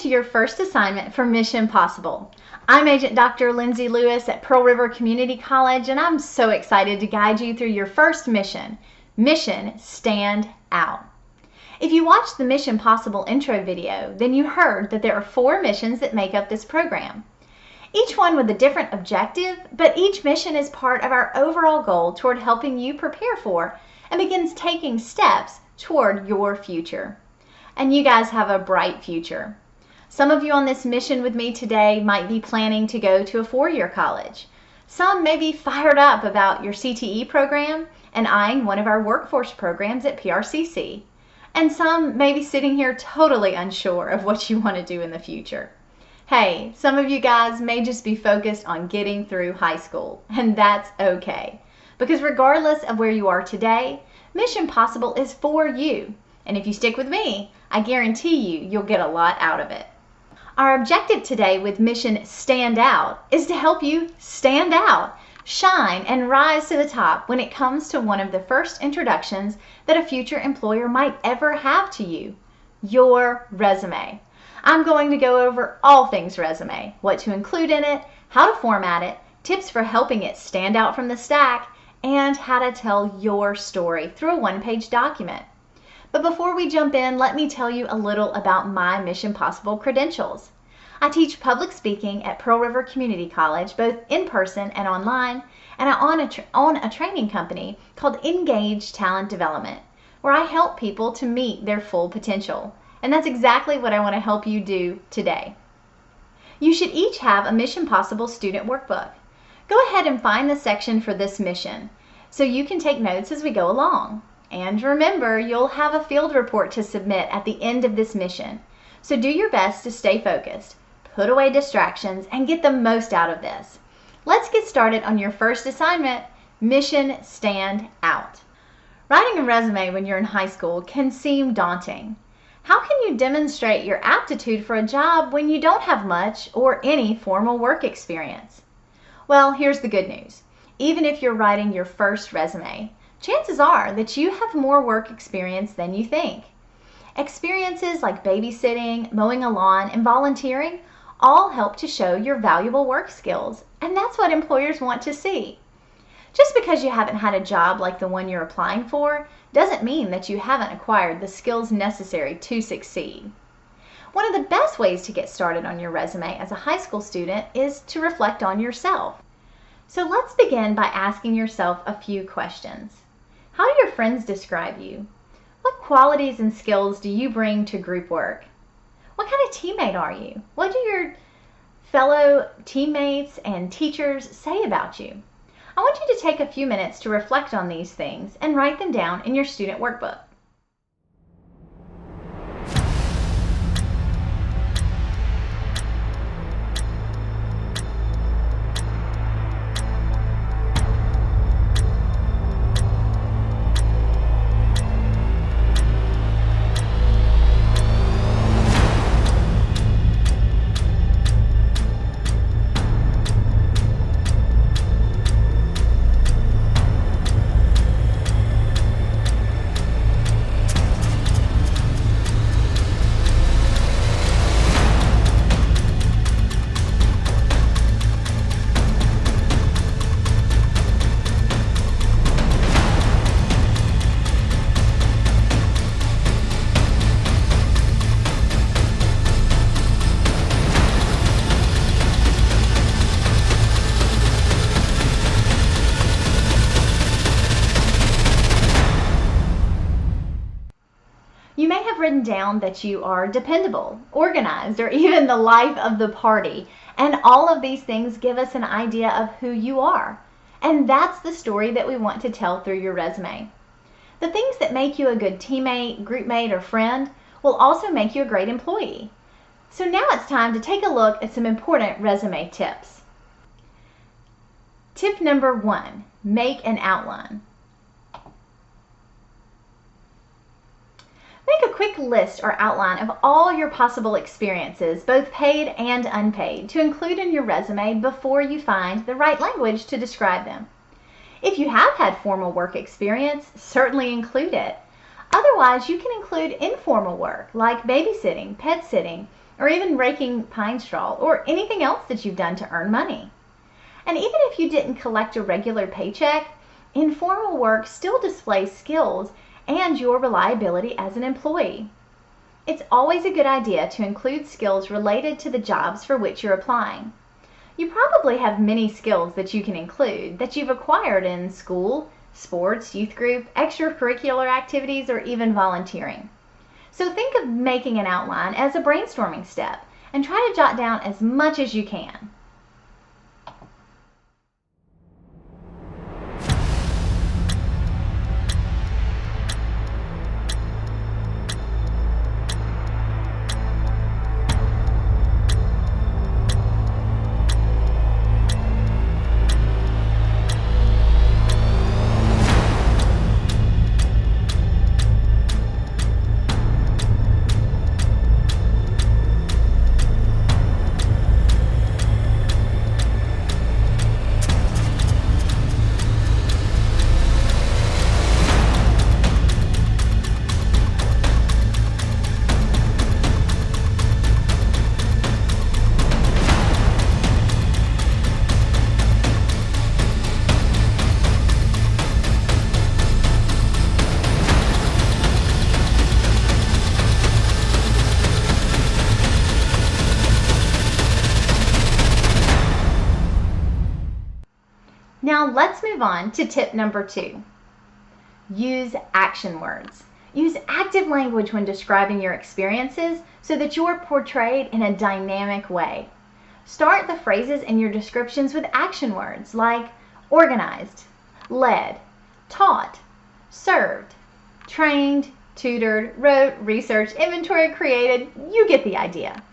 to your first assignment for Mission Possible. I'm Agent Dr. Lindsay Lewis at Pearl River Community College, and I'm so excited to guide you through your first mission, Mission Stand Out. If you watched the Mission Possible intro video, then you heard that there are 4 missions that make up this program. Each one with a different objective, but each mission is part of our overall goal toward helping you prepare for and begins taking steps toward your future. And you guys have a bright future. Some of you on this mission with me today might be planning to go to a 4-year college. Some may be fired up about your CTE program and eyeing one of our workforce programs at PRCC. And some may be sitting here totally unsure of what you want to do in the future. Hey, some of you guys may just be focused on getting through high school, and that's okay. Because regardless of where you are today, Mission Possible is for you. And if you stick with me, I guarantee you'll get a lot out of it. Our objective today with Mission Stand Out is to help you stand out, shine, and rise to the top when it comes to one of the first introductions that a future employer might ever have to you, your resume. I'm going to go over all things resume, what to include in it, how to format it, tips for helping it stand out from the stack, and how to tell your story through a one-page document. But before we jump in, let me tell you a little about my Mission Possible credentials. I teach public speaking at Pearl River Community College, both in person and online, and I own a training company called Engage Talent Development, where I help people to meet their full potential. And that's exactly what I want to help you do today. You should each have a Mission Possible student workbook. Go ahead and find the section for this mission so you can take notes as we go along. And remember, you'll have a field report to submit at the end of this mission. So do your best to stay focused, put away distractions, and get the most out of this. Let's get started on your first assignment, Mission Stand Out. Writing a resume when you're in high school can seem daunting. How can you demonstrate your aptitude for a job when you don't have much or any formal work experience? Well, here's the good news. Even if you're writing your first resume, chances are that you have more work experience than you think. Experiences like babysitting, mowing a lawn, and volunteering all help to show your valuable work skills, and that's what employers want to see. Just because you haven't had a job like the one you're applying for doesn't mean that you haven't acquired the skills necessary to succeed. One of the best ways to get started on your resume as a high school student is to reflect on yourself. So let's begin by asking yourself a few questions. How do your friends describe you? What qualities and skills do you bring to group work? What kind of teammate are you? What do your fellow teammates and teachers say about you? I want you to take a few minutes to reflect on these things and write them down in your student workbook. You may have written down that you are dependable, organized, or even the life of the party. And all of these things give us an idea of who you are. And that's the story that we want to tell through your resume. The things that make you a good teammate, groupmate, or friend will also make you a great employee. So now it's time to take a look at some important resume tips. Tip number 1, make an outline. Make a quick list or outline of all your possible experiences, both paid and unpaid, to include in your resume before you find the right language to describe them. If you have had formal work experience, certainly include it. Otherwise, you can include informal work like babysitting, pet sitting, or even raking pine straw, or anything else that you've done to earn money. And even if you didn't collect a regular paycheck, informal work still displays skills and your reliability as an employee. It's always a good idea to include skills related to the jobs for which you're applying. You probably have many skills that you can include that you've acquired in school, sports, youth group, extracurricular activities, or even volunteering. So think of making an outline as a brainstorming step and try to jot down as much as you can. Now let's move on to tip number 2. Use action words. Use active language when describing your experiences so that you're portrayed in a dynamic way. Start the phrases in your descriptions with action words like organized, led, taught, served, trained, tutored, wrote, researched, inventory, created. You get the idea.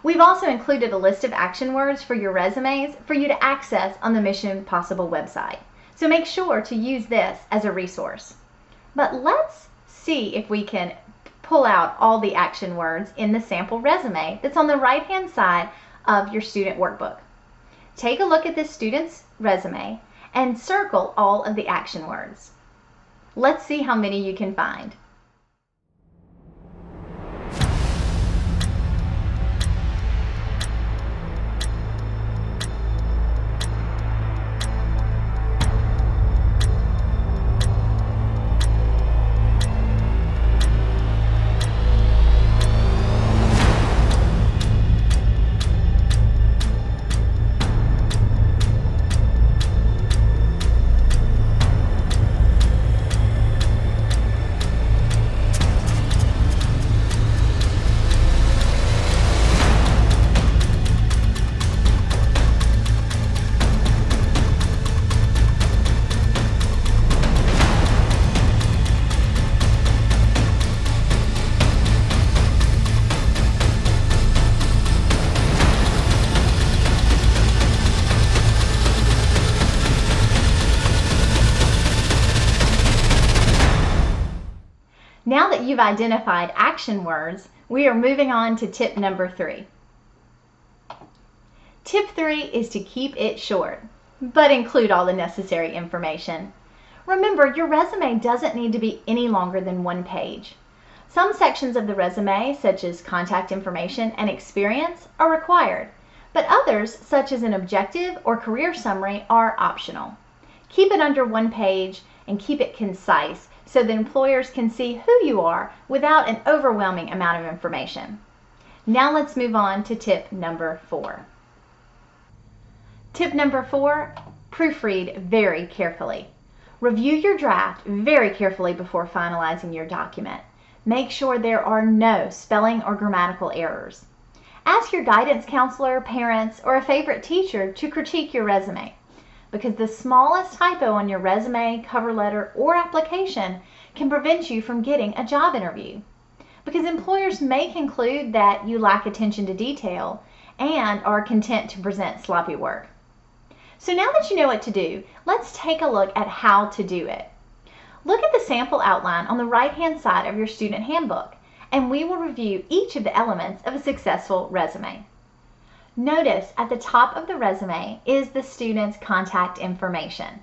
We've also included a list of action words for your resumes for you to access on the Mission Possible website. So make sure to use this as a resource. But let's see if we can pull out all the action words in the sample resume that's on the right-hand side of your student workbook. Take a look at this student's resume and circle all of the action words. Let's see how many you can find. Now that you've identified action words, we are moving on to tip number 3. Tip 3 is to keep it short, but include all the necessary information. Remember, your resume doesn't need to be any longer than 1 page. Some sections of the resume, such as contact information and experience, are required, but others, such as an objective or career summary, are optional. Keep it under 1 page and keep it concise so that employers can see who you are without an overwhelming amount of information. Now let's move on to tip number 4. Tip number 4, proofread very carefully. Review your draft very carefully before finalizing your document. Make sure there are no spelling or grammatical errors. Ask your guidance counselor, parents, or a favorite teacher to critique your resume, because the smallest typo on your resume, cover letter, or application can prevent you from getting a job interview. Because employers may conclude that you lack attention to detail and are content to present sloppy work. So now that you know what to do, let's take a look at how to do it. Look at the sample outline on the right-hand side of your student handbook, and we will review each of the elements of a successful resume. Notice at the top of the resume is the student's contact information,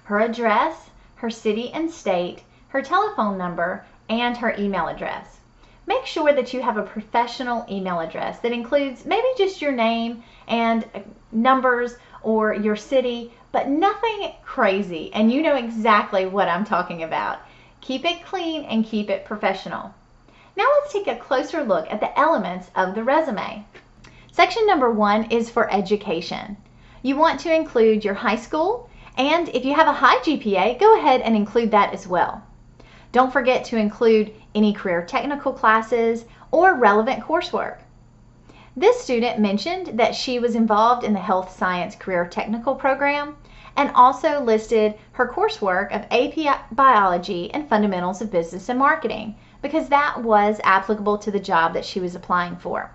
her address, her city and state, her telephone number, and her email address. Make sure that you have a professional email address that includes maybe just your name and numbers or your city, but nothing crazy, and you know exactly what I'm talking about. Keep it clean and keep it professional. Now let's take a closer look at the elements of the resume. Section number 1 is for education. You want to include your high school, and if you have a high GPA, go ahead and include that as well. Don't forget to include any career technical classes or relevant coursework. This student mentioned that she was involved in the Health Science Career Technical Program and also listed her coursework of AP Biology and Fundamentals of Business and Marketing because that was applicable to the job that she was applying for.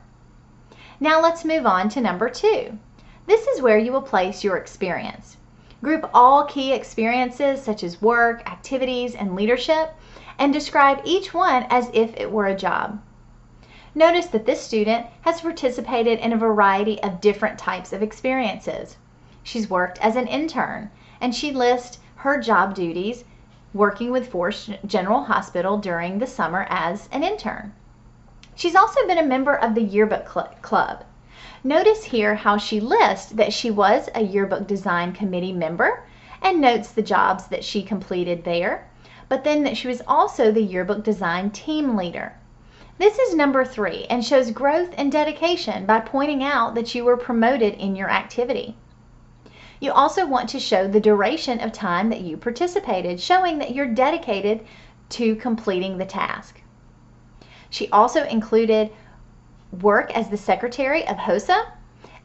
Now let's move on to number 2. This is where you will place your experience. Group all key experiences such as work, activities, and leadership, and describe each one as if it were a job. Notice that this student has participated in a variety of different types of experiences. She's worked as an intern, and she lists her job duties working with Forest General Hospital during the summer as an intern. She's also been a member of the yearbook club. Notice here how she lists that she was a yearbook design committee member and notes the jobs that she completed there, but then that she was also the yearbook design team leader. This is number 3 and shows growth and dedication by pointing out that you were promoted in your activity. You also want to show the duration of time that you participated, showing that you're dedicated to completing the task. She also included work as the secretary of HOSA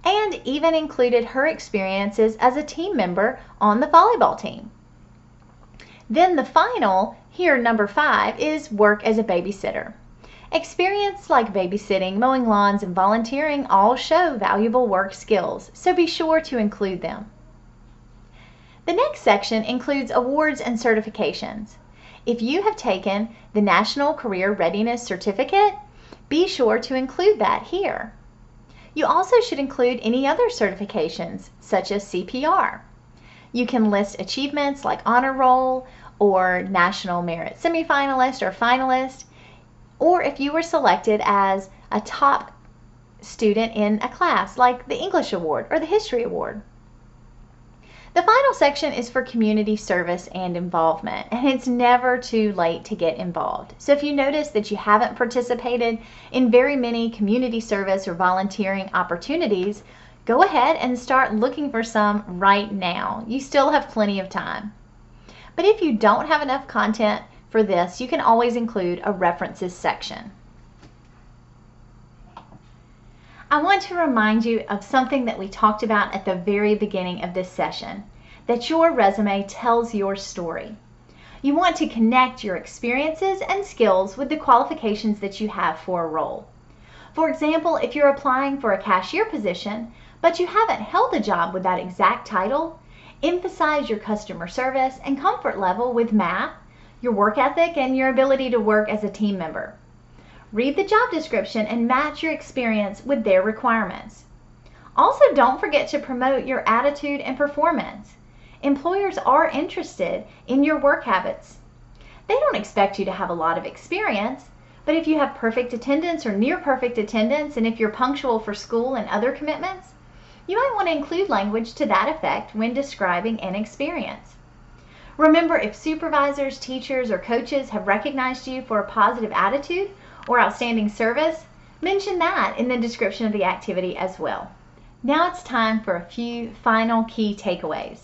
and even included her experiences as a team member on the volleyball team. Then the final, here number 5, is work as a babysitter. Experience like babysitting, mowing lawns, and volunteering all show valuable work skills, so be sure to include them. The next section includes awards and certifications. If you have taken the National Career Readiness Certificate, be sure to include that here. You also should include any other certifications, such as CPR. You can list achievements like honor roll or national merit semifinalist or finalist, or if you were selected as a top student in a class like the English Award or the History Award. The final section is for community service and involvement, and it's never too late to get involved. So if you notice that you haven't participated in very many community service or volunteering opportunities, go ahead and start looking for some right now. You still have plenty of time. But if you don't have enough content for this, you can always include a references section. I want to remind you of something that we talked about at the very beginning of this session, that your resume tells your story. You want to connect your experiences and skills with the qualifications that you have for a role. For example, if you're applying for a cashier position, but you haven't held a job with that exact title, emphasize your customer service and comfort level with math, your work ethic, and your ability to work as a team member. Read the job description and match your experience with their requirements. Also, don't forget to promote your attitude and performance. Employers are interested in your work habits. They don't expect you to have a lot of experience, but if you have perfect attendance or near perfect attendance, and if you're punctual for school and other commitments, you might want to include language to that effect when describing an experience. Remember, if supervisors, teachers, or coaches have recognized you for a positive attitude or outstanding service, mention that in the description of the activity as well. Now it's time for a few final key takeaways.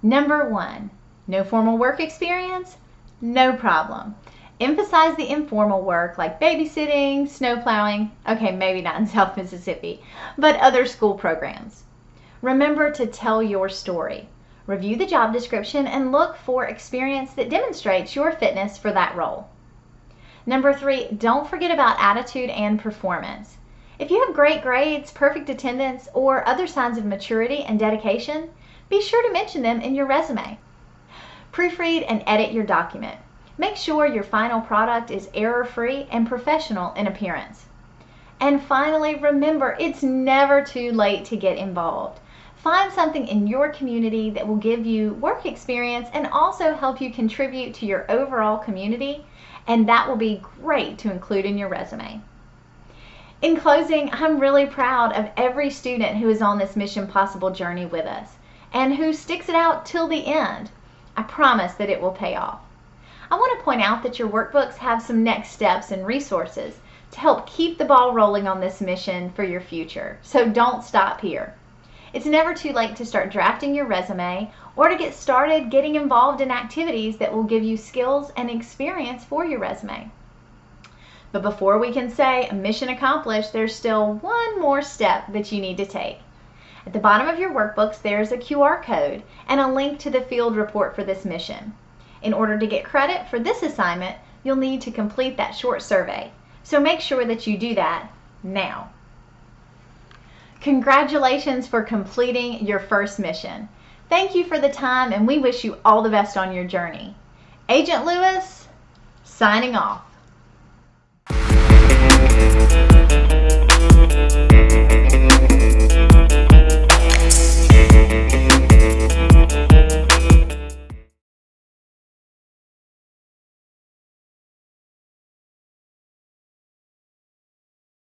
Number 1, no formal work experience? No problem. Emphasize the informal work like babysitting, snow plowing, okay, maybe not in South Mississippi, but other school programs. Remember to tell your story. Review the job description and look for experience that demonstrates your fitness for that role. Number 3, don't forget about attitude and performance. If you have great grades, perfect attendance, or other signs of maturity and dedication, be sure to mention them in your resume. Proofread and edit your document. Make sure your final product is error-free and professional in appearance. And finally, remember, it's never too late to get involved. Find something in your community that will give you work experience and also help you contribute to your overall community, and that will be great to include in your resume. In closing, I'm really proud of every student who is on this Mission Possible journey with us and who sticks it out till the end. I promise that it will pay off. I want to point out that your workbooks have some next steps and resources to help keep the ball rolling on this mission for your future, so don't stop here. It's never too late to start drafting your resume or to get started getting involved in activities that will give you skills and experience for your resume. But before we can say mission accomplished, there's still one more step that you need to take. At the bottom of your workbooks, there's a QR code and a link to the field report for this mission. In order to get credit for this assignment, you'll need to complete that short survey. So make sure that you do that now. Congratulations for completing your first mission. Thank you for the time, and we wish you all the best on your journey. Agent Lewis, signing off.